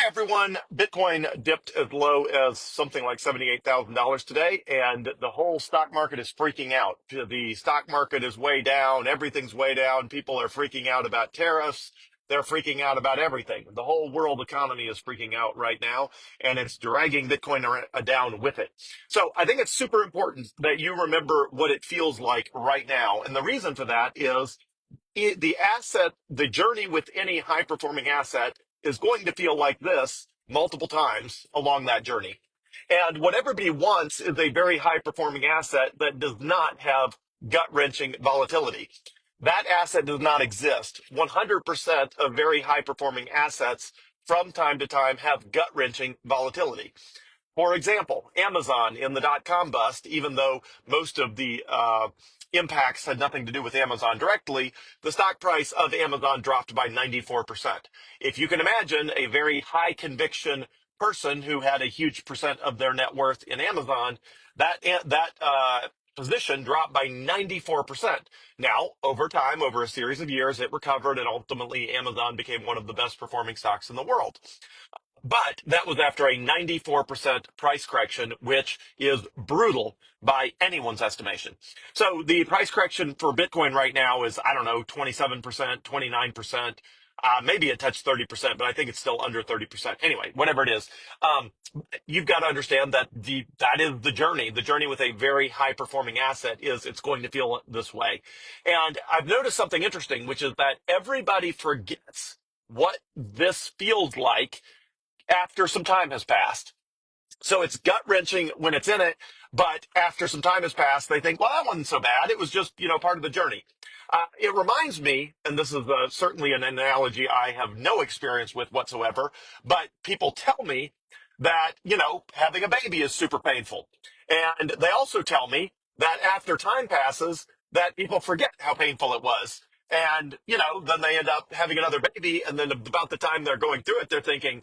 Everyone, Bitcoin dipped as low as something like $78,000 today, and the whole stock market is freaking out. The stock market is way down. Everything's way down. People are freaking out about tariffs. They're freaking out about everything. The whole world economy is freaking out right now, and it's dragging Bitcoin down with it. So I think it's super important that you remember what it feels like right now. And the reason for that is the journey with any high performing asset is going to feel like this multiple times along that journey. And what everybody wants is a very high performing asset that does not have gut wrenching volatility. That asset does not exist. 100% of very high performing assets from time to time have gut wrenching volatility. For example, Amazon in the dot-com bust, even though most of the impacts had nothing to do with Amazon directly, the stock price of Amazon dropped by 94%. If you can imagine a very high conviction person who had a huge percent of their net worth in Amazon, that position dropped by 94%. Now, over time, over a series of years, it recovered and ultimately Amazon became one of the best performing stocks in the world. But that was after a 94% price correction, which is brutal by anyone's estimation. So the price correction for Bitcoin right now is, I don't know, 27%, 29%, maybe it touched 30%, but I think it's still under 30%. Anyway, whatever it is, you've got to understand that that is the journey. The journey with a very high performing asset is it's going to feel this way. And I've noticed something interesting, which is that everybody forgets what this feels like after some time has passed. So it's gut wrenching when it's in it, but after some time has passed, they think, well, that wasn't so bad. It was just, part of the journey. It reminds me, and this is certainly an analogy I have no experience with whatsoever, but people tell me that, having a baby is super painful. And they also tell me that after time passes, that people forget how painful it was. And, then they end up having another baby. And then about the time they're going through it, they're thinking,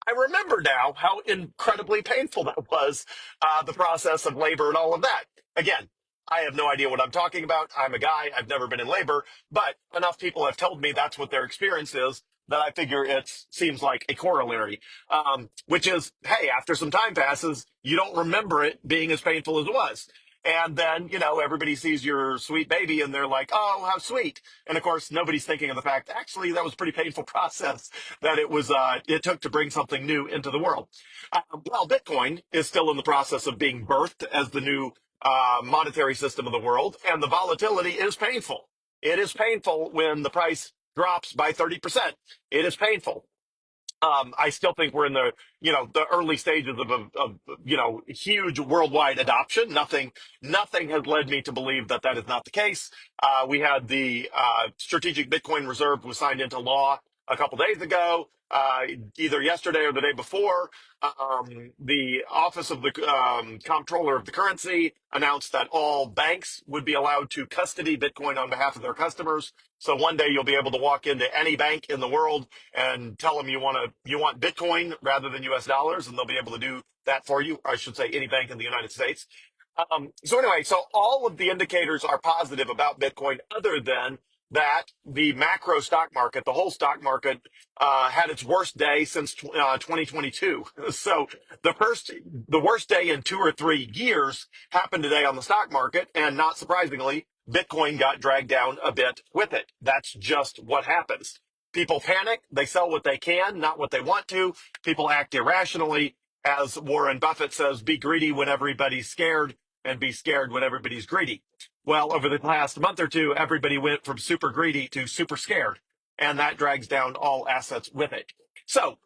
I remember now how incredibly painful that was, the process of labor and all of that. Again, I have no idea what I'm talking about. I'm a guy. I've never been in labor, but enough people have told me that's what their experience is that I figure it seems like a corollary, which is, hey, after some time passes, you don't remember it being as painful as it was. And then, everybody sees your sweet baby and they're like, oh, how sweet. And of course, nobody's thinking of the fact, actually, that was a pretty painful process that it took to bring something new into the world. Well, Bitcoin is still in the process of being birthed as the new monetary system of the world, and the volatility is painful. It is painful when the price drops by 30%. It is painful. I still think we're in the early stages of huge worldwide adoption. Nothing has led me to believe that that is not the case. We had the strategic Bitcoin reserve was signed into law a couple days ago, either yesterday or the day before. The Office of the Comptroller of the Currency announced that all banks would be allowed to custody Bitcoin on behalf of their customers. So one day you'll be able to walk into any bank in the world and tell them you want Bitcoin rather than US dollars, and they'll be able to do that for you. Or I should say any bank in the United States. So anyway, so all of the indicators are positive about Bitcoin other than that the macro stock market, the whole stock market, had its worst day since 2022. So the worst day in 2 or 3 years happened today on the stock market. And not surprisingly, Bitcoin got dragged down a bit with it. That's just what happens. People panic. They sell what they can, not what they want to. People act irrationally. As Warren Buffett says, be greedy when everybody's scared and be scared when everybody's greedy. Well, over the last month or two, everybody went from super greedy to super scared, and that drags down all assets with it. So,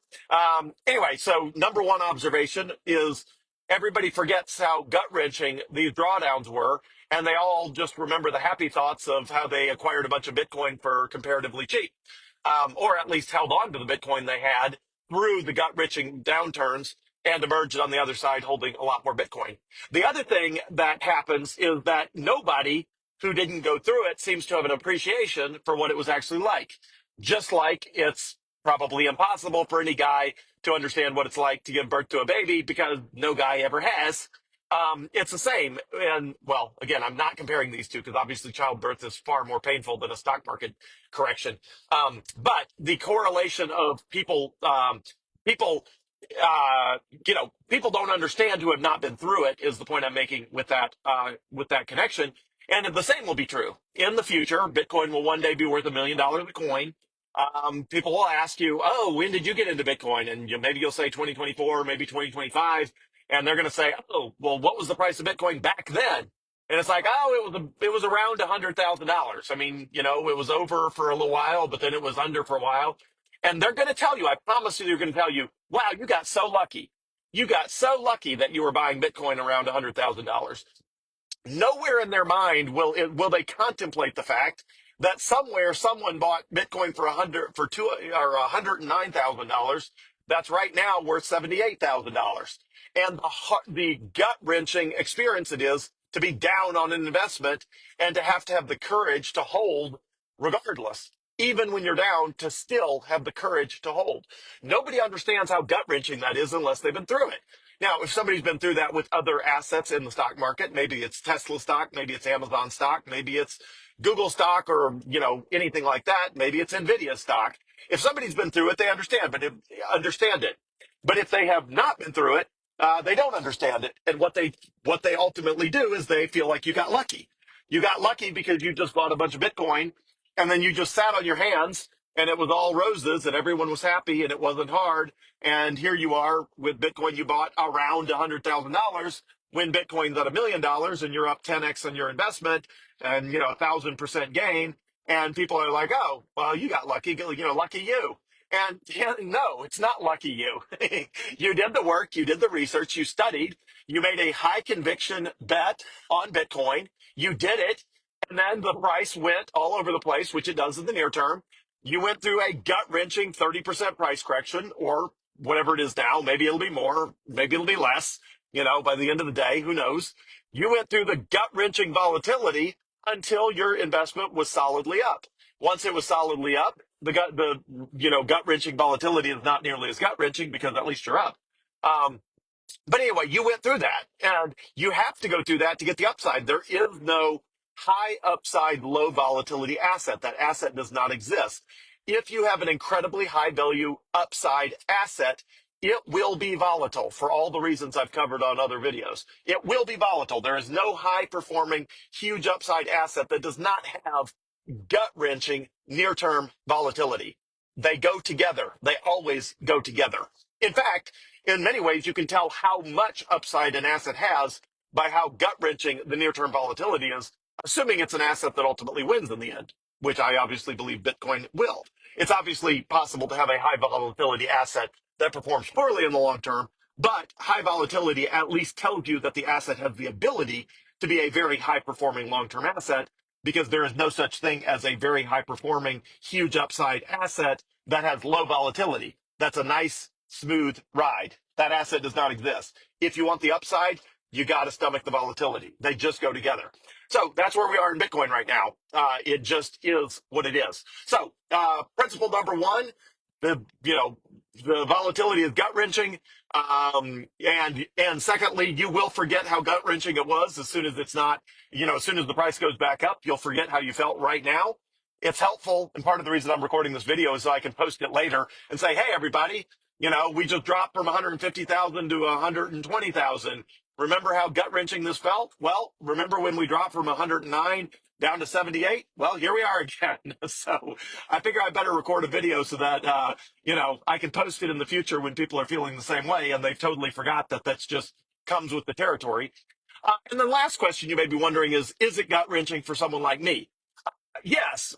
anyway, so number one observation is everybody forgets how gut wrenching these drawdowns were, and they all just remember the happy thoughts of how they acquired a bunch of Bitcoin for comparatively cheap, or at least held on to the Bitcoin they had through the gut wrenching downturns and emerged on the other side holding a lot more Bitcoin. The other thing that happens is that nobody who didn't go through it seems to have an appreciation for what it was actually like. Just like it's probably impossible for any guy to understand what it's like to give birth to a baby because no guy ever has. It's the same. And well, again, I'm not comparing these two because obviously childbirth is far more painful than a stock market correction. But the correlation of people people, people don't understand who have not been through it is the point I'm making with that connection. And the same will be true in the future. Bitcoin will one day be worth $1 million a coin. People will ask you, "Oh, when did you get into Bitcoin?" And maybe you'll say 2024, maybe 2025, and they're going to say, "Oh, well, what was the price of Bitcoin back then?" And it's like, "Oh, it was around $100,000. I mean, it was over for a little while, but then it was under for a while." And they're going to tell you, I promise you, they're going to tell you, "Wow, you got so lucky. You got so lucky that you were buying Bitcoin around $100,000." Nowhere in their mind will they contemplate the fact that somewhere someone bought Bitcoin for two or $109,000. That's right now worth $78,000, and the gut wrenching experience it is to be down on an investment and to have the courage to hold regardless. Even when you're down, to still have the courage to hold. Nobody understands how gut wrenching that is unless they've been through it. Now, if somebody's been through that with other assets in the stock market, maybe it's Tesla stock, maybe it's Amazon stock, maybe it's Google stock, or anything like that, maybe it's Nvidia stock. If somebody's been through it, they understand it. But if they have not been through it, they don't understand it. And what they ultimately do is they feel like you got lucky. You got lucky because you just bought a bunch of Bitcoin, and then you just sat on your hands, and it was all roses, and everyone was happy, and it wasn't hard. And here you are with Bitcoin you bought around $100,000 when Bitcoin's at $1 million, and you're up 10x on your investment, and 1,000% gain. And people are like, "Oh, well, you got lucky, lucky you." And no, it's not lucky you. You did the work, you did the research, you studied, you made a high conviction bet on Bitcoin, you did it, and then the price went all over the place, which it does in the near term. You went through a gut wrenching 30% price correction, or whatever it is now. Maybe it'll be more, maybe it'll be less, by the end of the day, who knows? You went through the gut wrenching volatility until your investment was solidly up. Once it was solidly up, gut wrenching volatility is not nearly as gut wrenching because at least you're up. Um, but anyway, you went through that, and you have to go through that to get the upside. There is no high upside, low volatility asset. That asset does not exist. If you have an incredibly high value upside asset, it will be volatile for all the reasons I've covered on other videos. It will be volatile. There is no high performing, huge upside asset that does not have gut wrenching near term volatility. They go together. They always go together. In fact, in many ways, you can tell how much upside an asset has by how gut wrenching the near term volatility is, assuming it's an asset that ultimately wins in the end, which I obviously believe Bitcoin will. It's obviously possible to have a high volatility asset that performs poorly in the long term, but high volatility at least tells you that the asset has the ability to be a very high performing long term asset, because there is no such thing as a very high performing, huge upside asset that has low volatility. That's a nice, smooth ride. That asset does not exist. If you want the upside, you got to stomach the volatility. They just go together. So that's where we are in Bitcoin right now. It just is what it is. So principle number one, the volatility is gut wrenching. And secondly, you will forget how gut wrenching it was as soon as it's not, as soon as the price goes back up, you'll forget how you felt right now. It's helpful. And part of the reason I'm recording this video is so I can post it later and say, "Hey, everybody, we just dropped from 150,000 to 120,000. Remember how gut wrenching this felt? Well, remember when we dropped from 109 down to 78? Well, here we are again." So I figure I better record a video so that, I can post it in the future when people are feeling the same way and they've totally forgot that that's just comes with the territory. And the last question you may be wondering is it gut wrenching for someone like me? Yes,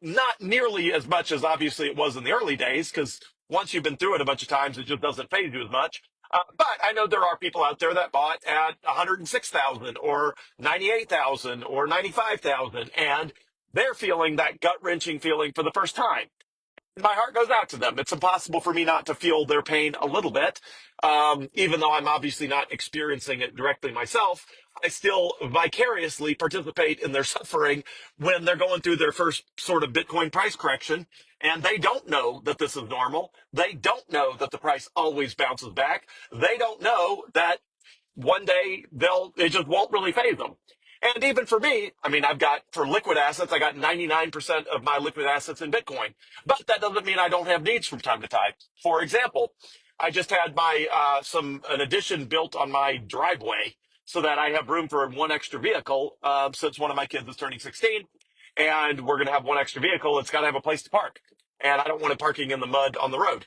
not nearly as much as obviously it was in the early days, because once you've been through it a bunch of times, it just doesn't phase you as much. But I know there are people out there that bought at 106,000 or 98,000 or 95,000, and they're feeling that gut wrenching feeling for the first time. My heart goes out to them. It's impossible for me not to feel their pain a little bit, even though I'm obviously not experiencing it directly myself. I still vicariously participate in their suffering when they're going through their first sort of Bitcoin price correction, and they don't know that this is normal. They don't know that the price always bounces back. They don't know that one day it just won't really phase them. And even for me, I mean, I've got for liquid assets, I got 99% of my liquid assets in Bitcoin. But that doesn't mean I don't have needs from time to time. For example, I just had my an addition built on my driveway so that I have room for one extra vehicle since one of my kids is turning 16, and we're going to have one extra vehicle. It's got to have a place to park, and I don't want it parking in the mud on the road.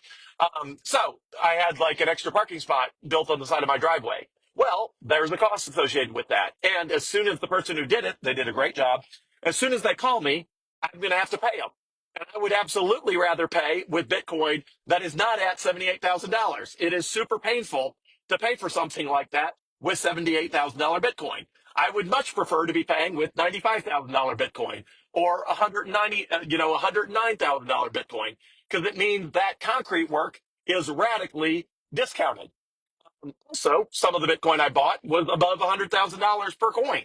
So I had like an extra parking spot built on the side of my driveway. Well, there's a cost associated with that. And as soon as the person who did it, they did a great job. As soon as they call me, I'm going to have to pay them. And I would absolutely rather pay with Bitcoin that is not at $78,000. It is super painful to pay for something like that with $78,000 Bitcoin. I would much prefer to be paying with $95,000 Bitcoin or 190, $109,000 Bitcoin, because it means that concrete work is radically discounted. Also, some of the Bitcoin I bought was above $100,000 per coin.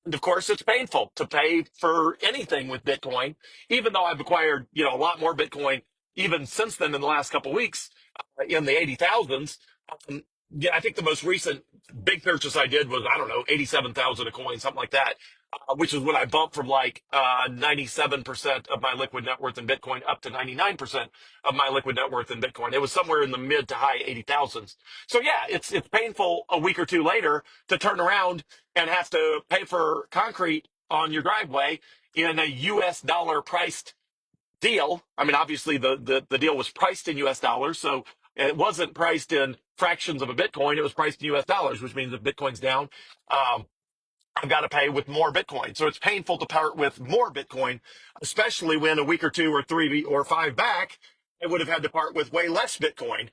And of course, it's painful to pay for anything with Bitcoin, even though I've acquired, a lot more Bitcoin even since then in the last couple of weeks in the 80,000s. Um, yeah, I think the most recent big purchase I did was, I don't know, 87,000 a coin, something like that, which is when I bumped from like 97% of my liquid net worth in Bitcoin up to 99% of my liquid net worth in Bitcoin. It was somewhere in the mid to high 80,000s. So yeah, it's painful a week or two later to turn around and have to pay for concrete on your driveway in a US dollar priced deal. I mean, obviously the deal was priced in US dollars, so it wasn't priced in fractions of a Bitcoin. It was priced in US dollars, which means if Bitcoin's down, um, I've got to pay with more Bitcoin. So it's painful to part with more Bitcoin, especially when a week or two or three or five back, I would have had to part with way less Bitcoin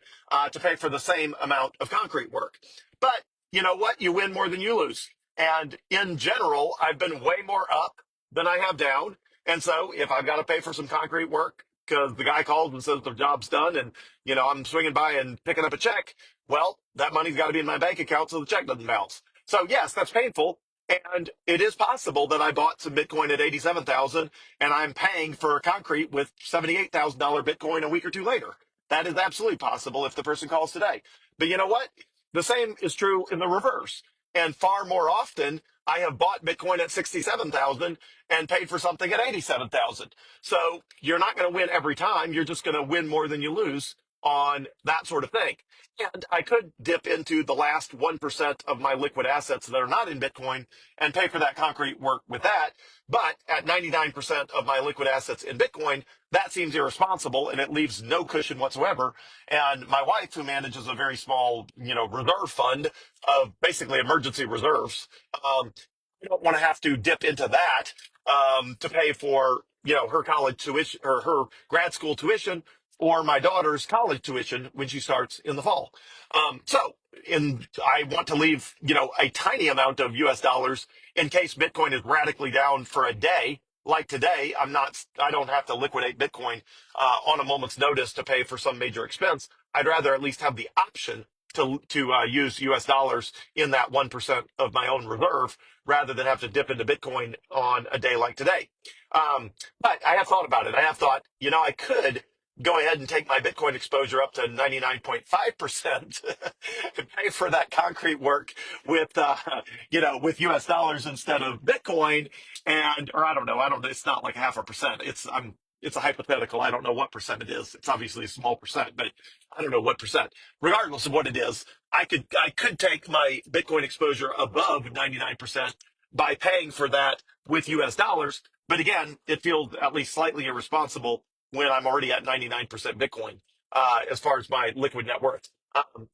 to pay for the same amount of concrete work. But you know what? You win more than you lose. And in general, I've been way more up than I have down. And so if I've got to pay for some concrete work because the guy calls and says the job's done and, I'm swinging by and picking up a check, well, that money's got to be in my bank account so the check doesn't bounce. So yes, that's painful. And it is possible that I bought some Bitcoin at 87,000 and I'm paying for concrete with $78,000 Bitcoin a week or two later. That is absolutely possible if the person calls today. But you know what? The same is true in the reverse. And far more often, I have bought Bitcoin at 67,000 and paid for something at 87,000. So you're not going to win every time. You're just going to win more than you lose on that sort of thing. And I could dip into the last 1% of my liquid assets that are not in Bitcoin and pay for that concrete work with that. But at 99% of my liquid assets in Bitcoin, that seems irresponsible and it leaves no cushion whatsoever. And my wife, who manages a very small, reserve fund of basically emergency reserves, I don't want to have to dip into that to pay for, her college tuition or her grad school tuition or my daughter's college tuition when she starts in the fall. I want to leave, a tiny amount of US dollars in case Bitcoin is radically down for a day. Like today, I don't have to liquidate Bitcoin on a moment's notice to pay for some major expense. I'd rather at least have the option to use US dollars in that 1% of my own reserve rather than have to dip into Bitcoin on a day like today. Um, but I have thought about it. I have thought, I could go ahead and take my Bitcoin exposure up to 99.5% and pay for that concrete work with, with US dollars instead of Bitcoin. Or I don't know. It's not like half a percent. It's a hypothetical. I don't know what percent it is. It's obviously a small percent, but I don't know what percent. Regardless of what it is, I could take my Bitcoin exposure above 99% by paying for that with US dollars. But again, it feels at least slightly irresponsible when I'm already at 99% Bitcoin as far as my liquid net worth.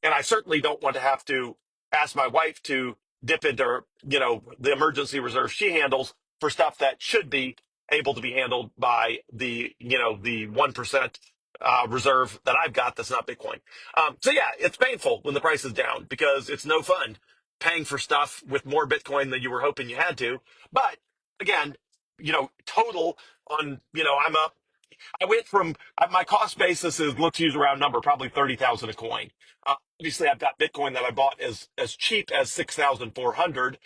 And I certainly don't want to have to ask my wife to dip into, the emergency reserve she handles for stuff that should be able to be handled by the 1% reserve that I've got that's not Bitcoin. So yeah, it's painful when the price is down because it's no fun paying for stuff with more Bitcoin than you were hoping you had to. But again, total on, I'm up. I went from my cost basis is, let's use a round number, probably 30,000 a coin. Obviously, I've got Bitcoin that I bought as cheap as 6,400.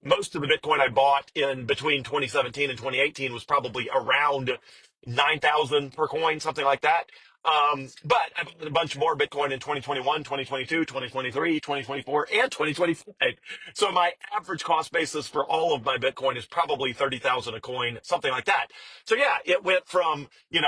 Most of the Bitcoin I bought in between 2017 and 2018 was probably around 9,000 per coin, something like that. But I bought a bunch more Bitcoin in 2021, 2022, 2023, 2024, and 2025. So my average cost basis for all of my Bitcoin is probably 30,000 a coin, something like that. So yeah, it went from, it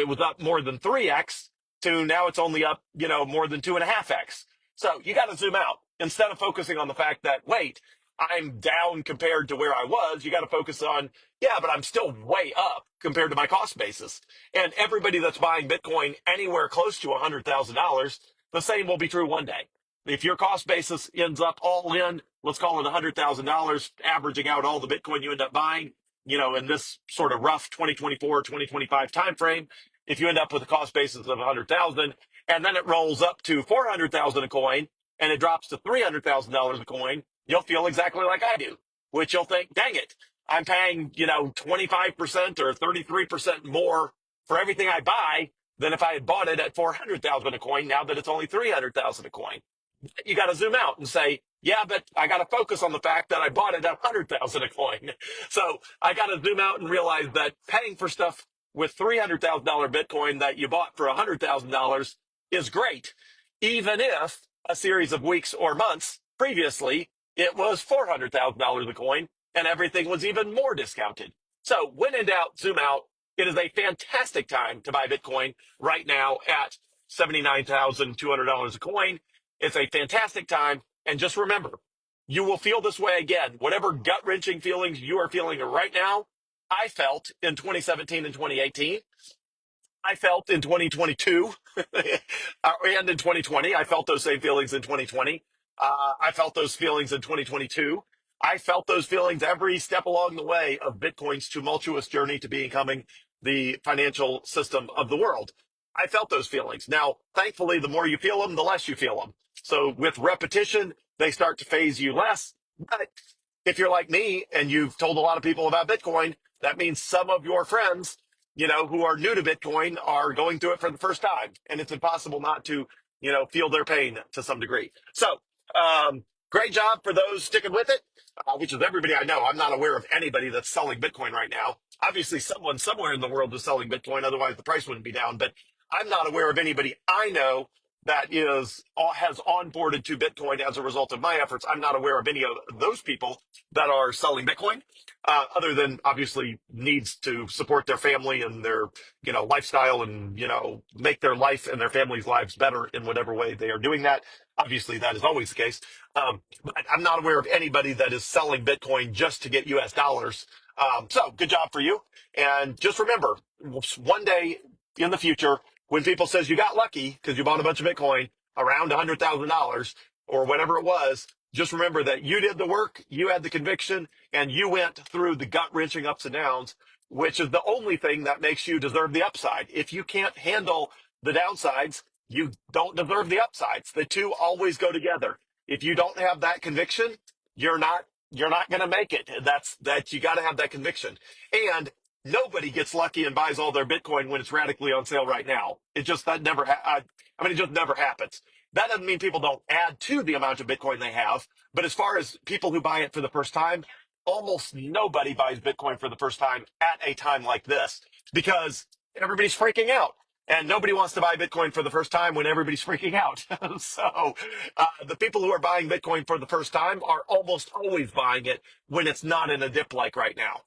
was up more than 3x to now it's only up, more than 2.5x. So you got to zoom out instead of focusing on the fact that, wait, I'm down compared to where I was. You got to focus on, yeah, but I'm still way up compared to my cost basis. And everybody that's buying Bitcoin anywhere close to $100,000, the same will be true one day. If your cost basis ends up all in, let's call it $100,000, averaging out all the Bitcoin you end up buying, in this sort of rough 2024, 2025 timeframe, if you end up with a cost basis of 100,000 and then it rolls up to 400,000 a coin and it drops to $300,000 a coin, you'll feel exactly like I do, which you'll think, dang it, I'm paying, 25% or 33% more for everything I buy than if I had bought it at 400,000 a coin now that it's only 300,000 a coin. You got to zoom out and say, yeah, but I got to focus on the fact that I bought it at 100,000 a coin. So I got to zoom out and realize that paying for stuff with $300,000 Bitcoin that you bought for $100,000 is great, even if a series of weeks or months previously it was $400,000 a coin and everything was even more discounted. So when in doubt, zoom out. It is a fantastic time to buy Bitcoin right now at $79,200 a coin. It's a fantastic time. And just remember, you will feel this way again. Whatever gut wrenching feelings you are feeling right now, I felt in 2017 and 2018. I felt in 2022 and in 2020. I felt those same feelings in 2020. I felt those feelings in 2022. I felt those feelings every step along the way of Bitcoin's tumultuous journey to becoming the financial system of the world. I felt those feelings. Now, thankfully, the more you feel them, the less you feel them. So with repetition, they start to phase you less. But if you're like me and you've told a lot of people about Bitcoin, that means some of your friends who are new to Bitcoin are going through it for the first time. And it's impossible not to, feel their pain to some degree. So, great job for those sticking with it, which is everybody I know. I'm not aware of anybody that's selling Bitcoin right now. Obviously, someone somewhere in the world is selling Bitcoin. Otherwise, the price wouldn't be down. But I'm not aware of anybody I know that has onboarded to Bitcoin as a result of my efforts. I'm not aware of any of those people that are selling Bitcoin other than obviously needs to support their family and their, lifestyle and, make their life and their family's lives better in whatever way they are doing that. Obviously, that is always the case. But I'm not aware of anybody that is selling Bitcoin just to get US dollars. So good job for you. And just remember, one day in the future, when people says you got lucky because you bought a bunch of Bitcoin around $100,000 or whatever it was, just remember that you did the work, you had the conviction, and you went through the gut wrenching ups and downs, which is the only thing that makes you deserve the upside. If you can't handle the downsides, you don't deserve the upsides. The two always go together. If you don't have that conviction, you're not going to make it. That you got to have that conviction. And nobody gets lucky and buys all their Bitcoin when it's radically on sale right now. It just that never. It just never happens. That doesn't mean people don't add to the amount of Bitcoin they have. But as far as people who buy it for the first time, almost nobody buys Bitcoin for the first time at a time like this because everybody's freaking out. And nobody wants to buy Bitcoin for the first time when everybody's freaking out. So the people who are buying Bitcoin for the first time are almost always buying it when it's not in a dip like right now.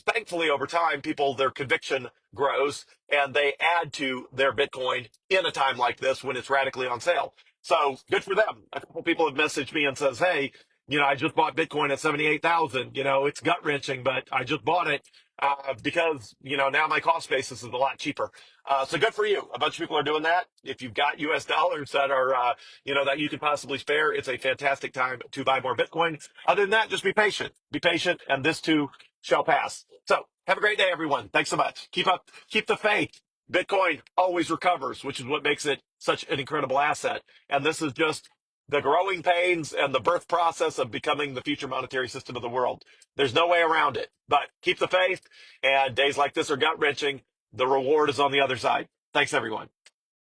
Thankfully, over time, their conviction grows and they add to their Bitcoin in a time like this when it's radically on sale. So good for them. A couple people have messaged me and says, hey, I just bought Bitcoin at 78,000. It's gut wrenching, but I just bought it because, now my cost basis is a lot cheaper. So good for you. A bunch of people are doing that. If you've got US dollars that are, that you could possibly spare, it's a fantastic time to buy more Bitcoin. Other than that, just be patient. Be patient, and this too shall pass. So have a great day, everyone. Thanks so much. Keep the faith. Bitcoin always recovers, which is what makes it such an incredible asset. And this is just the growing pains and the birth process of becoming the future monetary system of the world. There's no way around it, but keep the faith. And days like this are gut wrenching. The reward is on the other side. Thanks, everyone.